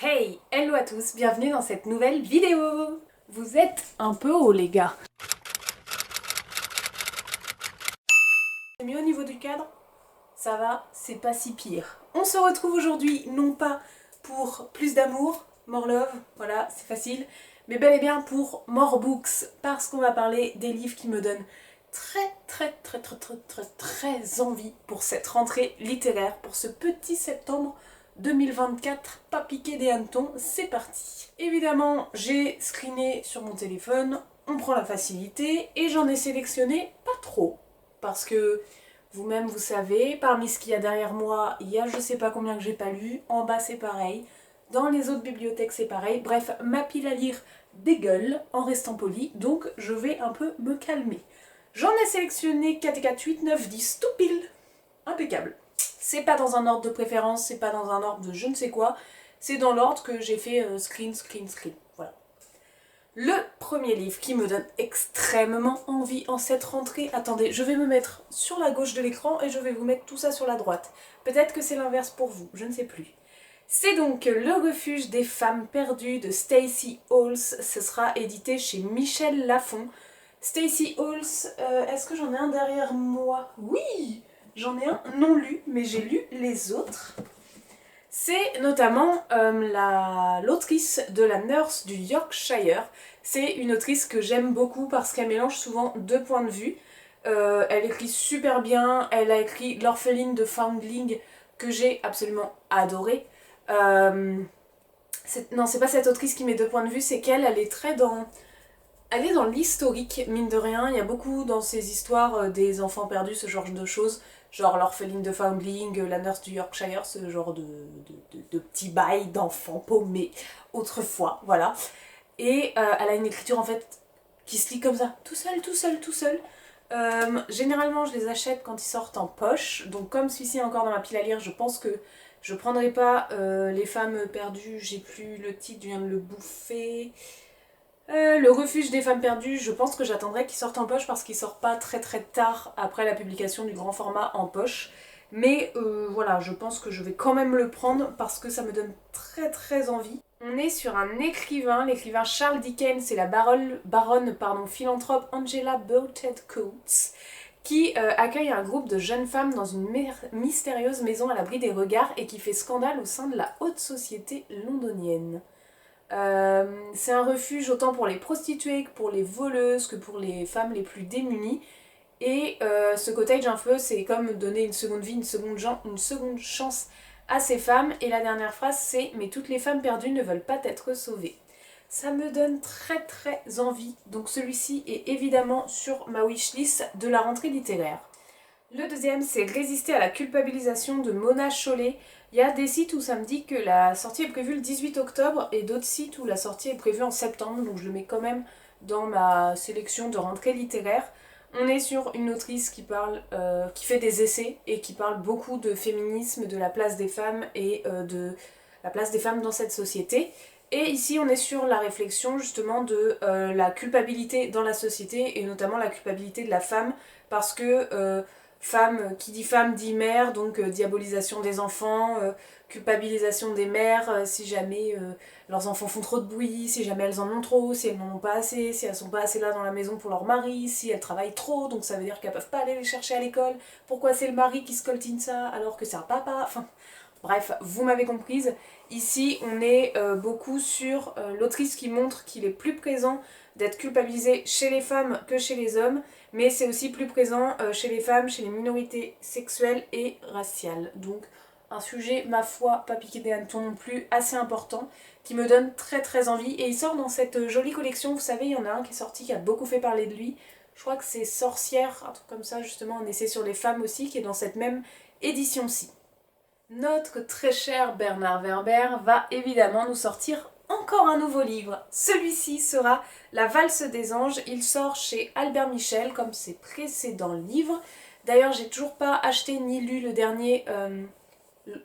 Hey, hello à tous, bienvenue dans cette nouvelle vidéo. Vous êtes un peu haut les gars. C'est mieux au niveau du cadre? Ça va, c'est pas si pire. On se retrouve aujourd'hui non pas pour plus d'amour, more love, voilà, c'est facile, mais bel et bien pour more books, parce qu'on va parler des livres qui me donnent très envie pour cette rentrée littéraire, pour ce petit septembre 2024, pas piqué des hannetons, c'est parti. Évidemment, j'ai screené sur mon téléphone, on prend la facilité, et j'en ai sélectionné pas trop, parce que vous-même vous savez, parmi ce qu'il y a derrière moi, il y a je sais pas combien que j'ai pas lu, en bas c'est pareil, dans les autres bibliothèques c'est pareil, bref, ma pile à lire dégueule en restant poli, donc je vais un peu me calmer. J'en ai sélectionné 4 et 4, 8, 9, 10, tout pile. Impeccable. C'est pas dans un ordre de préférence, c'est pas dans un ordre de je ne sais quoi, c'est dans l'ordre que j'ai fait screen. Voilà. Le premier livre qui me donne extrêmement envie en cette rentrée, attendez, je vais me mettre sur la gauche de l'écran et je vais vous mettre tout ça sur la droite. Peut-être que c'est l'inverse pour vous, je ne sais plus. C'est donc Le refuge des femmes perdues de Stacey Hawles, ce sera édité chez Michel Lafon. Stacey Hawles, est-ce que j'en ai un derrière moi? Oui, j'en ai un non lu, mais j'ai lu les autres. C'est notamment l'autrice de La Nurse du Yorkshire. C'est une autrice que j'aime beaucoup parce qu'elle mélange souvent deux points de vue. Elle écrit super bien, elle a écrit L'orpheline de Foundling que j'ai absolument adoré. Non, c'est pas cette autrice qui met deux points de vue, c'est qu'elle, elle est très dans... Elle est dans l'historique, mine de rien, il y a beaucoup dans ces histoires des enfants perdus, ce genre de choses, genre l'orpheline de Foundling, la nurse du Yorkshire, ce genre de petits bails d'enfants paumés autrefois, voilà. Et elle a une écriture en fait qui se lit comme ça, tout seul. Généralement je les achète quand ils sortent en poche, donc comme celui-ci est encore dans ma pile à lire, je pense que je prendrai pas Les femmes perdues, j'ai plus le titre, je viens de le bouffer... Le refuge des femmes perdues, je pense que j'attendrai qu'il sorte en poche parce qu'il sort pas très tard après la publication du grand format en poche. Mais voilà, je pense que je vais quand même le prendre parce que ça me donne très envie. On est sur un écrivain, l'écrivain Charles Dickens et la baronne philanthrope Angela Bolted Coates, qui accueille un groupe de jeunes femmes dans une mystérieuse maison à l'abri des regards et qui fait scandale au sein de la haute société londonienne. C'est un refuge autant pour les prostituées que pour les voleuses, que pour les femmes les plus démunies. Et ce cottage un peu, c'est comme donner une seconde vie, une seconde chance à ces femmes. Et la dernière phrase c'est « Mais toutes les femmes perdues ne veulent pas être sauvées ». Ça me donne très envie. Donc celui-ci est évidemment sur ma wishlist de la rentrée littéraire. Le deuxième, c'est Résister à la culpabilisation de Mona Chollet. Il y a des sites où ça me dit que la sortie est prévue le 18 octobre et d'autres sites où la sortie est prévue en septembre, donc je le mets quand même dans ma sélection de rentrée littéraire. On est sur une autrice qui fait des essais et qui parle beaucoup de féminisme, de la place des femmes et de la place des femmes dans cette société. Et ici on est sur la réflexion justement de la culpabilité dans la société et notamment la culpabilité de la femme parce que... Femme, qui dit femme dit mère, donc diabolisation des enfants, culpabilisation des mères, si jamais leurs enfants font trop de bruit, si jamais elles en ont trop, si elles n'en ont pas assez, si elles sont pas assez là dans la maison pour leur mari, si elles travaillent trop, donc ça veut dire qu'elles peuvent pas aller les chercher à l'école, pourquoi c'est le mari qui scoltine ça alors que c'est un papa, enfin... Bref, vous m'avez comprise, ici on est beaucoup sur l'autrice qui montre qu'il est plus présent d'être culpabilisé chez les femmes que chez les hommes, mais c'est aussi plus présent chez les femmes, chez les minorités sexuelles et raciales. Donc un sujet, ma foi, pas piqué des hannetons non plus, assez important, qui me donne très envie. Et il sort dans cette jolie collection, vous savez, il y en a un qui est sorti, qui a beaucoup fait parler de lui. Je crois que c'est Sorcière, un truc comme ça, justement, un essai sur les femmes aussi, qui est dans cette même édition-ci. Notre très cher Bernard Werber va évidemment nous sortir encore un nouveau livre. Celui-ci sera La valse des anges. Il sort chez Albert Michel comme ses précédents livres. D'ailleurs, j'ai toujours pas acheté ni lu le dernier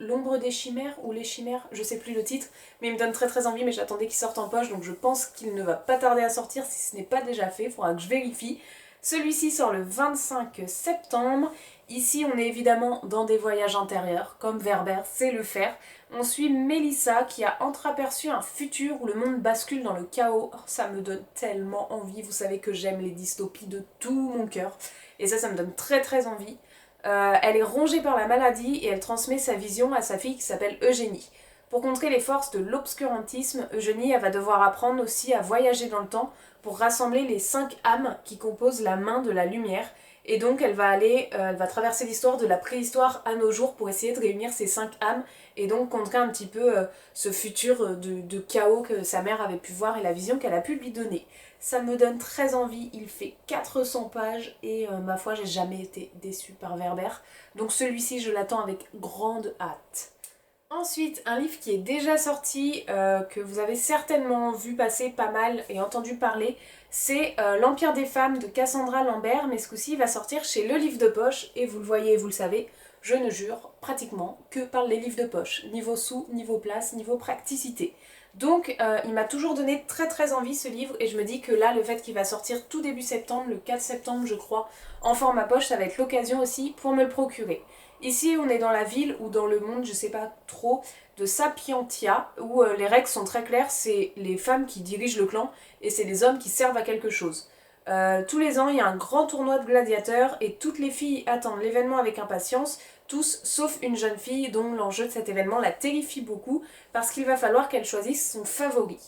L'ombre des chimères ou Les chimères, je sais plus le titre, mais il me donne très envie, mais j'attendais qu'il sorte en poche, donc je pense qu'il ne va pas tarder à sortir si ce n'est pas déjà fait, il faudra que je vérifie. Celui-ci sort le 25 septembre Ici, on est évidemment dans des voyages intérieurs, comme Werber sait le faire. On suit Melissa qui a entreaperçu un futur où le monde bascule dans le chaos. Oh, ça me donne tellement envie, vous savez que j'aime les dystopies de tout mon cœur. Et ça me donne très très envie. Elle est rongée par la maladie et elle transmet sa vision à sa fille qui s'appelle Eugénie. Pour contrer les forces de l'obscurantisme, Eugénie elle va devoir apprendre aussi à voyager dans le temps pour rassembler les 5 âmes qui composent la main de la lumière. Et donc elle va traverser l'histoire de la préhistoire à nos jours pour essayer de réunir ces 5 âmes et donc contrer un petit peu ce futur de chaos que sa mère avait pu voir et la vision qu'elle a pu lui donner. Ça me donne très envie, il fait 400 pages et ma foi j'ai jamais été déçue par Werber. Donc celui-ci je l'attends avec grande hâte. Ensuite, un livre qui est déjà sorti, que vous avez certainement vu passer pas mal et entendu parler, c'est L'Empire des femmes de Cassandra Lambert, mais ce coup-ci il va sortir chez Le Livre de Poche, et vous le voyez et vous le savez, je ne jure pratiquement que par les livres de poche, niveau sous, niveau place, niveau praticité. Donc il m'a toujours donné très très envie ce livre, et je me dis que là, le fait qu'il va sortir tout début septembre, le 4 septembre je crois, en format poche, ça va être l'occasion aussi pour me le procurer. Ici, on est dans la ville ou dans le monde, je sais pas trop, de Sapientia, où les règles sont très claires, c'est les femmes qui dirigent le clan et c'est les hommes qui servent à quelque chose. Tous les ans, il y a un grand tournoi de gladiateurs et toutes les filles attendent l'événement avec impatience, tous sauf une jeune fille dont l'enjeu de cet événement la terrifie beaucoup parce qu'il va falloir qu'elle choisisse son favori.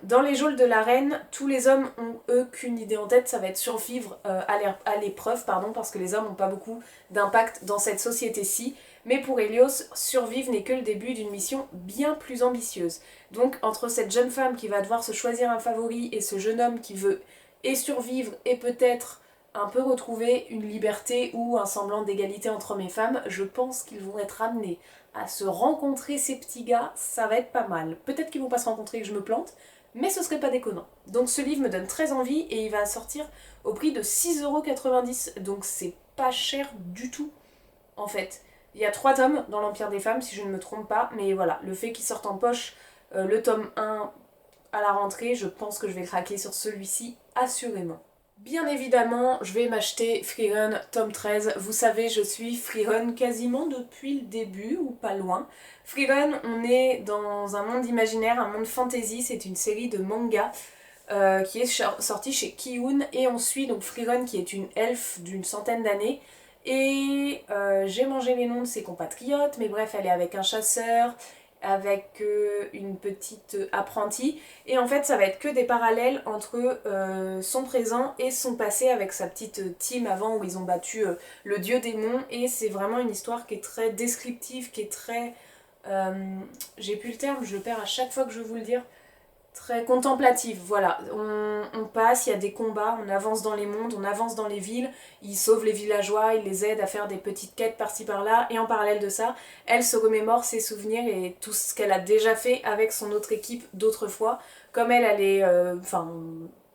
Dans les geôles de la reine, tous les hommes ont eux qu'une idée en tête, ça va être survivre à l'épreuve, parce que les hommes n'ont pas beaucoup d'impact dans cette société-ci. Mais pour Hélios, survivre n'est que le début d'une mission bien plus ambitieuse. Donc entre cette jeune femme qui va devoir se choisir un favori et ce jeune homme qui veut et survivre et peut-être un peu retrouver une liberté ou un semblant d'égalité entre hommes et femmes, je pense qu'ils vont être amenés à se rencontrer ces petits gars, ça va être pas mal. Peut-être qu'ils vont pas se rencontrer et que je me plante, mais ce serait pas déconnant. Donc ce livre me donne très envie et il va sortir au prix de 6,90€, donc c'est pas cher du tout en fait. Il y a 3 tomes dans l'Empire des femmes si je ne me trompe pas, mais voilà, le fait qu'il sorte en poche le tome 1 à la rentrée, je pense que je vais craquer sur celui-ci assurément. Bien évidemment, je vais m'acheter Freerun tome 13. Vous savez, je suis Freerun quasiment depuis le début, ou pas loin. Freerun, on est dans un monde imaginaire, un monde fantasy, c'est une série de mangas qui est sortie chez Kiun, et on suit donc Freerun qui est une elfe d'une centaine d'années, et j'ai mangé les noms de ses compatriotes, mais bref, elle est avec un chasseur, avec une petite apprentie, et en fait ça va être que des parallèles entre son présent et son passé avec sa petite team avant où ils ont battu le dieu démon, et c'est vraiment une histoire qui est très descriptive, qui est très... j'ai plus le terme, je le perds à chaque fois que je veux vous le dire, très contemplative, voilà. On passe, il y a des combats, on avance dans les mondes, on avance dans les villes, il sauve les villageois, il les aide à faire des petites quêtes par-ci par-là, et en parallèle de ça, elle se remémore ses souvenirs et tout ce qu'elle a déjà fait avec son autre équipe d'autrefois. Comme elle est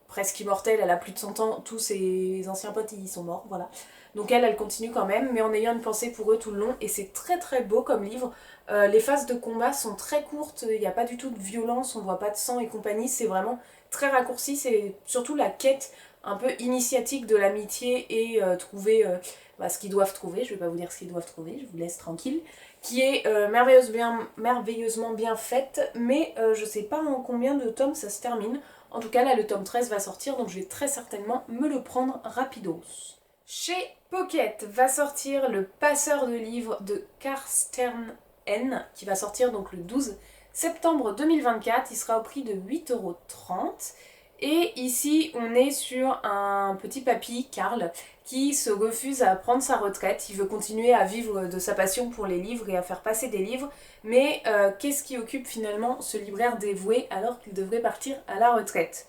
presque immortelle, elle a plus de 100 ans, tous ses anciens potes ils sont morts, voilà. Donc elle continue quand même, mais en ayant une pensée pour eux tout le long, et c'est très très beau comme livre. Les phases de combat sont très courtes, il n'y a pas du tout de violence, on voit pas de sang et compagnie, c'est vraiment très raccourci, c'est surtout la quête un peu initiatique de l'amitié et trouver ce qu'ils doivent trouver, je vais pas vous dire ce qu'ils doivent trouver, je vous laisse tranquille, qui est merveilleusement bien faite, mais je sais pas en combien de tomes ça se termine. En tout cas là le tome 13 va sortir, donc je vais très certainement me le prendre rapidos. Chez Pocket va sortir Le Passeur de livres de Carsten N, qui va sortir donc le 12 septembre 2024. Il sera au prix de 8,30€. Et ici, on est sur un petit papy, Karl, qui se refuse à prendre sa retraite. Il veut continuer à vivre de sa passion pour les livres et à faire passer des livres. Mais qu'est-ce qui occupe finalement ce libraire dévoué alors qu'il devrait partir à la retraite ?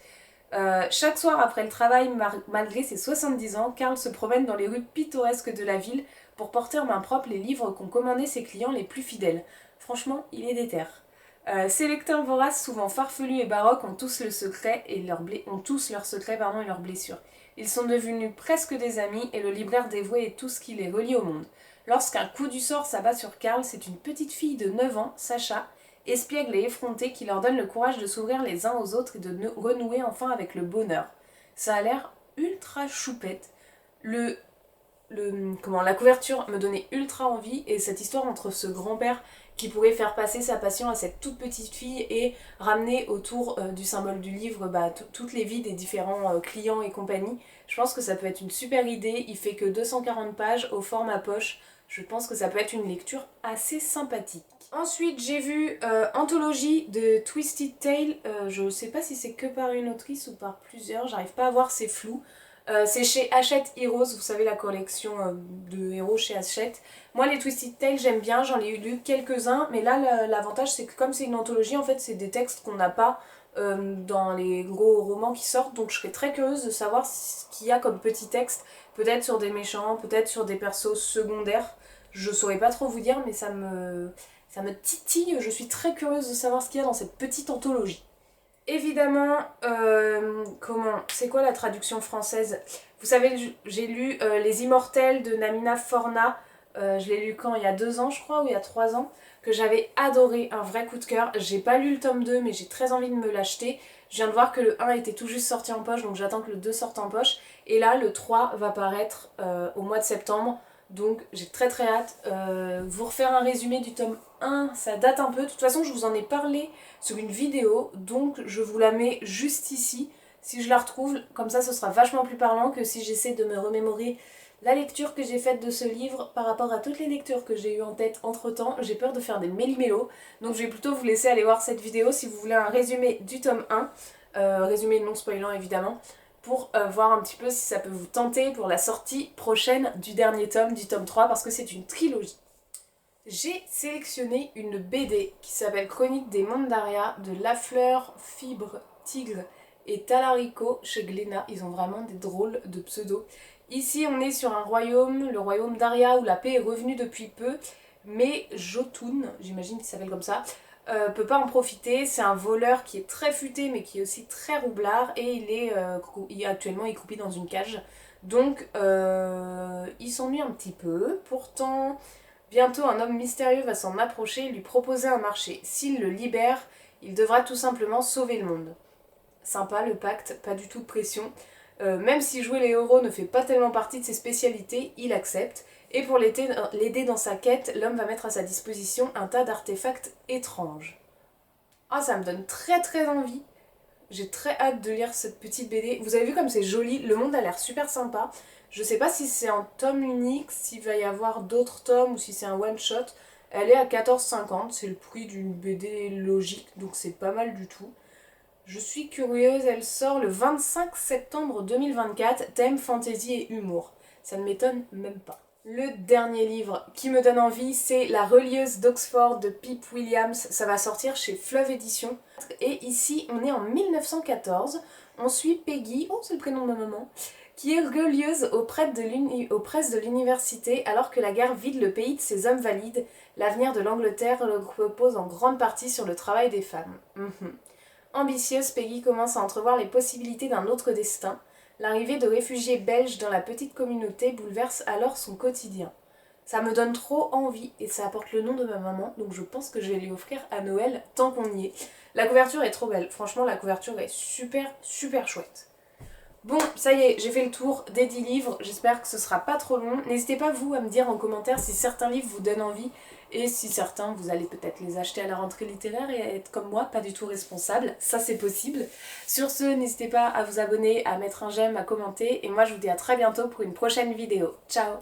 Chaque soir après le travail, malgré ses 70 ans, Karl se promène dans les rues pittoresques de la ville pour porter en main propre les livres qu'ont commandés ses clients les plus fidèles. Franchement, il est déter. Ces lecteurs voraces, souvent farfelus et baroques, ont tous leur secret et leurs blessures. Ils sont devenus presque des amis et le libraire dévoué est tout ce qui les relie au monde. Lorsqu'un coup du sort s'abat sur Karl, c'est une petite fille de 9 ans, Sacha, espiègle et effrontée, qui leur donne le courage de s'ouvrir les uns aux autres et de renouer enfin avec le bonheur. Ça a l'air ultra choupette. Le la couverture me donnait ultra envie, et cette histoire entre ce grand-père qui pourrait faire passer sa passion à cette toute petite fille et ramener autour du symbole du livre toutes les vies des différents clients et compagnie. Je pense que ça peut être une super idée, il fait que 240 pages au format poche, je pense que ça peut être une lecture assez sympathique. Ensuite j'ai vu Anthologie de Twisted Tale, je sais pas si c'est que par une autrice ou par plusieurs, j'arrive pas à voir, c'est flou. C'est chez Hachette Heroes, vous savez la collection de héros chez Hachette. Moi les Twisted Tales j'aime bien, j'en ai lu quelques-uns, mais là l'avantage c'est que comme c'est une anthologie, en fait c'est des textes qu'on n'a pas dans les gros romans qui sortent, donc je serais très curieuse de savoir ce qu'il y a comme petit texte, peut-être sur des méchants, peut-être sur des persos secondaires, je saurais pas trop vous dire, mais ça me titille, je suis très curieuse de savoir ce qu'il y a dans cette petite anthologie. Évidemment, c'est quoi la traduction française? Vous savez, j'ai lu Les Immortels de Namina Forna, je l'ai lu quand? Il y a 2 ans je crois, ou il y a 3 ans, que j'avais adoré, un vrai coup de cœur. J'ai pas lu le tome 2 mais j'ai très envie de me l'acheter. Je viens de voir que le 1 était tout juste sorti en poche, donc j'attends que le 2 sorte en poche. Et là, le 3 va paraître au mois de septembre. Donc j'ai très très hâte. Vous refaire un résumé du tome 1, ça date un peu. De toute façon, je vous en ai parlé sur une vidéo, donc je vous la mets juste ici. Si je la retrouve, comme ça ce sera vachement plus parlant que si j'essaie de me remémorer la lecture que j'ai faite de ce livre par rapport à toutes les lectures que j'ai eues en tête entre temps. J'ai peur de faire des méli-mélos, donc je vais plutôt vous laisser aller voir cette vidéo si vous voulez un résumé du tome 1, résumé non spoilant évidemment, pour voir un petit peu si ça peut vous tenter pour la sortie prochaine du dernier tome, du tome 3, parce que c'est une trilogie. J'ai sélectionné une BD qui s'appelle Chronique des Mondes d'Aria de Lafleur, Fibre, Tigre et Talarico chez Glénat. Ils ont vraiment des drôles de pseudos. Ici on est sur un royaume, le royaume d'Aria, où la paix est revenue depuis peu, mais Jotun, j'imagine qu'il s'appelle comme ça, peut pas en profiter. C'est un voleur qui est très futé mais qui est aussi très roublard, et actuellement croupi dans une cage. Donc il s'ennuie un petit peu. Pourtant bientôt un homme mystérieux va s'en approcher et lui proposer un marché. S'il le libère, il devra tout simplement sauver le monde. Sympa le pacte, pas du tout de pression. Même si jouer les héros ne fait pas tellement partie de ses spécialités, il accepte. Et pour l'aider dans sa quête, l'homme va mettre à sa disposition un tas d'artefacts étranges. Ah, ça me donne très très envie. J'ai très hâte de lire cette petite BD. Vous avez vu comme c'est joli, le monde a l'air super sympa. Je sais pas si c'est un tome unique, s'il va y avoir d'autres tomes ou si c'est un one shot. Elle est à 14,50, c'est le prix d'une BD logique, donc c'est pas mal du tout. Je suis curieuse, elle sort le 25 septembre 2024, thème fantasy et humour. Ça ne m'étonne même pas. Le dernier livre qui me donne envie, c'est La Relieuse d'Oxford de Pip Williams. Ça va sortir chez Fleuve Édition. Et ici, on est en 1914. On suit Peggy, oh c'est le prénom de ma maman, qui est relieuse aux presses de l'université alors que la guerre vide le pays de ses hommes valides. L'avenir de l'Angleterre repose en grande partie sur le travail des femmes. Ambitieuse, Peggy commence à entrevoir les possibilités d'un autre destin. L'arrivée de réfugiés belges dans la petite communauté bouleverse alors son quotidien. Ça me donne trop envie et ça apporte le nom de ma maman, donc je pense que je vais lui offrir à Noël tant qu'on y est. La couverture est trop belle, franchement la couverture est super super chouette. Bon, ça y est, j'ai fait le tour des 10 livres, j'espère que ce sera pas trop long. N'hésitez pas vous à me dire en commentaire si certains livres vous donnent envie et si certains vous allez peut-être les acheter à la rentrée littéraire et être comme moi, pas du tout responsable, ça c'est possible. Sur ce, n'hésitez pas à vous abonner, à mettre un j'aime, à commenter et moi je vous dis à très bientôt pour une prochaine vidéo. Ciao!